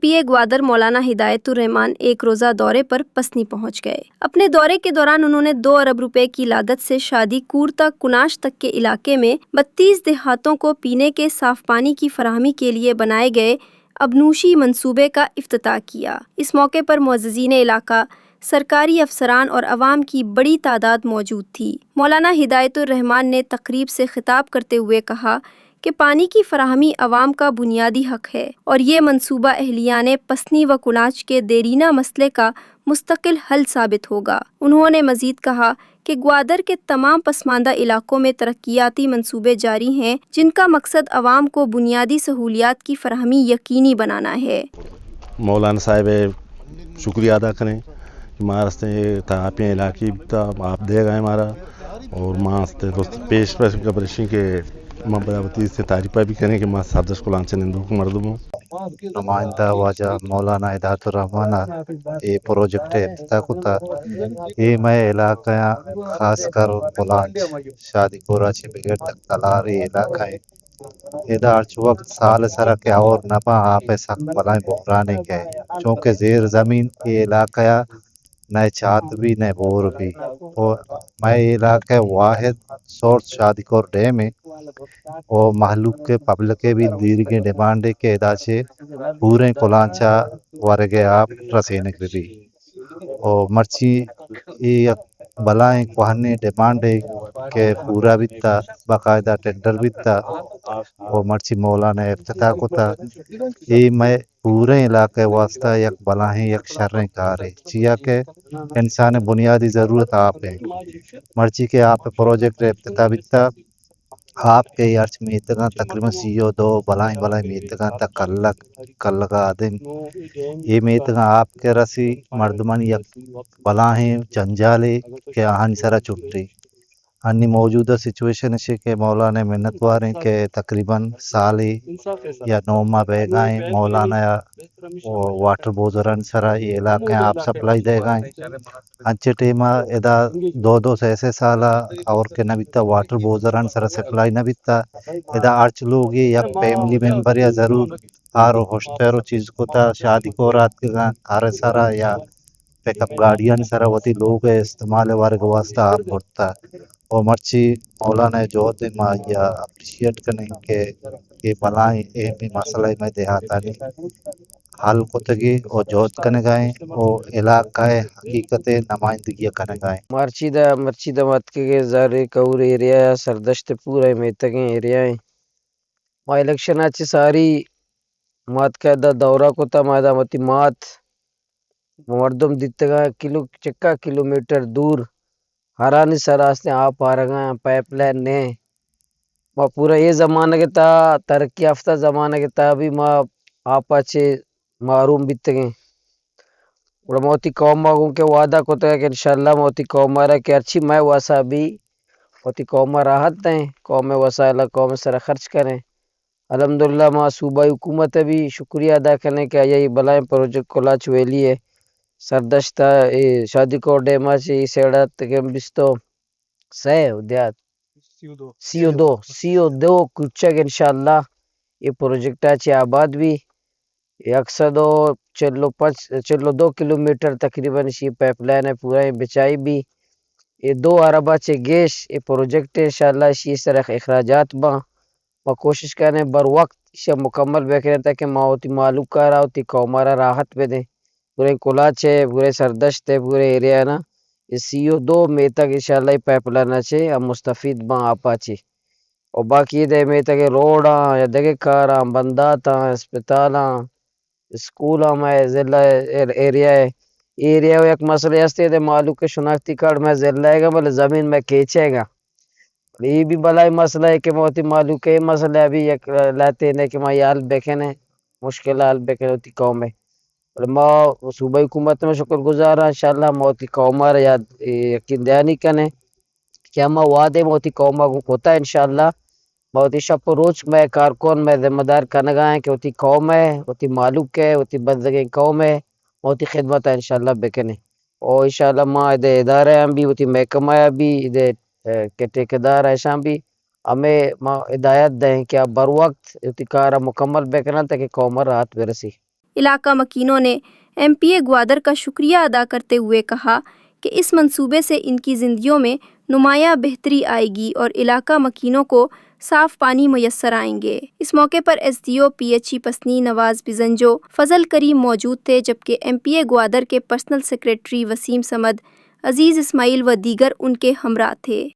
پی اے گوادر مولانا ہدایت الرحمان ایک روزہ دورے پر پسنی پہنچ گئے۔ اپنے دورے کے دوران انہوں نے 2 ارب روپے کی لاگت سے شادی کورتا کناش تک کے علاقے میں 32 دیہاتوں کو پینے کے صاف پانی کی فراہمی کے لیے بنائے گئے ابنوشی منصوبے کا افتتاح کیا۔ اس موقع پر معززین علاقہ، سرکاری افسران اور عوام کی بڑی تعداد موجود تھی۔ مولانا ہدایت الرحمان نے تقریب سے خطاب کرتے ہوئے کہا کہ پانی کی فراہمی عوام کا بنیادی حق ہے اور یہ منصوبہ اہلیان پسنی و کناج کے دیرینہ مسئلے کا مستقل حل ثابت ہوگا۔ انہوں نے مزید کہا کہ گوادر کے تمام پسماندہ علاقوں میں ترقیاتی منصوبے جاری ہیں جن کا مقصد عوام کو بنیادی سہولیات کی فراہمی یقینی بنانا ہے۔ مولانا صاحب شکریہ ادا کریں ہمارے آپ علاقے آپ دے گئے ہمارا اور ماستے دوست پیش قبرشی کے مبادی سے تعریفہ بھی کریں کہ ماں سادش کو لانچن اندوک مردم ہوں۔ نمائندہ واجہ مولانا ہدایت الرحمان یہ پروجیکٹ افتتاح ہوتا یہ میں علاقہ خاص کر بلانچ شادی کوراچی بغیر تک تلاری علاقہ ہے ادا ارچ وقت سال سرا کے اور نپا آپ سخت بلائیں بحرانے کے چونکہ زیر زمین یہ علاقہ نئے چات بھی نئے بور بھی اور میں علاقہ واحد سورس شادی کور ڈیم ہے اور محلوق کے پبلک کے بھی دیر کے ڈیمانڈ ہے کہ ادا سے پورے کولانچا ورگے آپ رسینے کے بھی اور مرچی یہ بلائیں کوہنے ڈیمانڈ ہے کہ پورا بیتا باقاعدہ ٹینڈر بیتا اور مرچی مولانا افتتاح ہوتا یہ میں پورے علاقے واسطہ یک بلائیں یک شریں کار ہے چیا کہ انسان بنیادی ضرورت آپ ہے مرچی کے آپ پروجیکٹ افتتاح بیتا آپ کے یارچ میتگاں تقریباً 32 بلائیں میتگاں تک کلگا دن یہ میتگاں آپ کے رسی مردمان یک بلائیں جنجالے کہ آہانی سرا چھٹی ہنی موجودہ سچویشن ہے کہ مولانا منت واریں کہ تقریباً سالی یا 9 ماہ بیگائیں مولانا واٹر بوزران سرا یہ علاقے آپ سپلائی دے گائیں انچے ٹیمہ ادا 2 سے ایسے سالہ اور کہ نبیتا واٹر بوزران سرا سپلائی نبیتا ادا ارچ لوگ یا فیملی ممبر یا ضرور آرو ہوشتیرو چیز کو تا شادی کو رات کے گاں آرے سارا یا پیک اپ گاڑیاں سارا ہوتی لوگ استعمال وارے گواسطہ آپ بڑھتا اور مرچی مولانا جو تے ماں یا اپریشیٹ کرنے کہ یہ بلائیں اہمی مسئلہ میں دیہاتا نہیں حل کتگی اور جوت کرنے گائیں اور علاقہ حقیقت نمائندگی کرنے گائیں مرچیدہ مت کے زارے کور ایریا سردشت پورا میتگیں ایریا ہیں ما الیکشن اچھی ساری مات کا دا دورہ کو تا مادہ متی مات مردم دیتگا چکا کلومیٹر دور ہرانی سراستے آپ آرگا پائپ لائن نے ما پورا یہ زمانہ کے تا ترقی یافتہ زمانہ کے تا بھی ما آپ اچھے معروم بیتگیں اور موتی قوم ماغوں کے وعدہ کو تا کہ انشاءاللہ موتی قوم مارا کہ اچھی میں واسا بھی موتی قوم راحت دیں قوم وسائلہ قوم سر خرچ کریں الحمدللہ ما صوبائی حکومت بھی شکریہ ادا کرنے کہ یہ بلائیں پروجیکٹ کولاچ ویلی ہے سردشتہ شادی کو ڈیمہ سے سیڑا تکم بستو سہ دیات سی او دو کچھک انشاءاللہ یہ پروجیکٹ اچھی آباد بھی 142 کلومیٹر تقریباً اسی پائپ لائن ہے پورا بچائی بھی یہ 2 اربہ چے گیش یہ پروجیکٹ انشاءاللہ اسی طرح اخراجات با کوشش کرنے بر وقت اسے مکمل بیکرے تاکہ ماوتی معلوم کارا ہوتی قومارا راحت پہ دیں پورے کلاچ ہے پورے سردشت ہے پورے ایریا نا یہ CO2 میں تک انشاءاللہ یہ پائپ لائن ہے ہم مستفید با آپا چے اور باقی دے میں تک روڈاں یا دگے کاراں بنداتاں اسپتالاں اسکولاں میں ضلع ایریا ہے ایریا ایک مسئلہ ہستے دے معلوم کے شناختی کارڈ میں ضلع ہے گا بلے زمین میں کیچے گا یہ بھی بلائی مسئلہ ہے کہ موتی معلوم کے مسئلہ ابھی ایک لاتے ہیں کہ یہ حال بیکھنے مشکل حال بیکھنے ہوتی قوم ہے ما صوبائی حکومت میں شکر گزار انشاءاللہ موتی قوم آرہ یقین دہانی کنے کہ ہم وعدے موتی قوم ہوتا ہے انشاءاللہ موتی شپ روچ میں کارکون میں ذمہ دار کنگائیں کہ ہوتی قوم ہے ہوتی معلوم ہے ہوتی بندگیں قوم ہے موتی خدمت ہے انشاءاللہ بیکنے اور انشاءاللہ ما دے ادارے ہم بھی ہوتی محکمہ بھی دے ٹھیکیدار ایسا بھی ہمیں ہدایت دیں کہ بر وقت اتکارہ مکمل بیکنا تاکہ قوم راحت برسی۔ علاقہ مکینوں نے MPA گوادر کا شکریہ ادا کرتے ہوئے کہا کہ اس منصوبے سے ان کی زندگیوں میں نمایاں بہتری آئے گی اور علاقہ مکینوں کو صاف پانی میسر آئیں گے۔ اس موقع پر SDO PHE پسنی نواز بزنجو فضل کریم موجود تھے، جبکہ MPA گوادر کے پرسنل سیکریٹری وسیم سمد، عزیز اسماعیل و دیگر ان کے ہمراہ تھے۔